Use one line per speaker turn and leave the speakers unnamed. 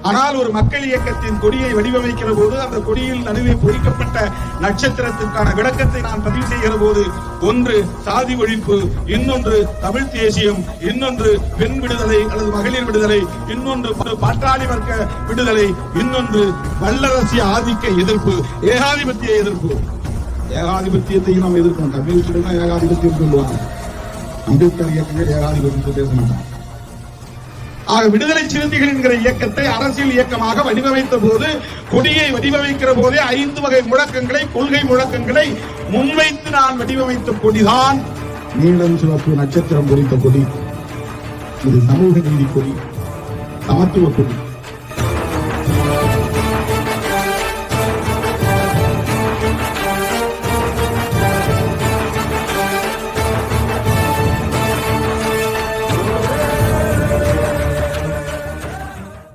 ஆனால் ஒரு மக்கள் இயக்கத்தின் கொடியை வடிவமைக்கிற போது அந்த கொடியில் நடுவே பொறிக்கப்பட்ட நட்சத்திரத்திற்கான விளக்கத்தை நான் பதிவு செய்கிற போது ஒன்று சாதி ஒழிப்பு, இன்னொன்று தமிழ் தேசியம், இன்னொன்று பெண் விடுதலை அல்லது மகளிர் விடுதலை, இன்னொன்று பாட்டாளி வர்க்க விடுதலை, இன்னொன்று வல்லரசிய ஆதிக்க எதிர்ப்பு, ஏகாதிபத்திய எதிர்ப்பு. ஏகாதிபத்தியத்தையும் நாம் எதிர்க்க மாட்டோம். கம்யூனிஸ்ட் ஏகாதிபத்தியம் சொல்லுவாங்க. அம்பேத்கர் இயக்கங்கள் ஏகாதிபத்தியத்தை பேச மாட்டாங்க. ஆக விடுதலை சிறுத்தைகள் என்கிற இயக்கத்தை அரசியல் இயக்கமாக வடிவமைத்த போது, கொடியை வடிவமைக்கிற போதே 5 வகை முழக்கங்களை, கொள்கை முழக்கங்களை முன்வைத்து நான் வடிவமைத்த கொடிதான் நீளம் சிவப்பு நட்சத்திரம் பொறித்த கொடி. இது சமூக நீதி கொடி, சமத்துவ கொடி.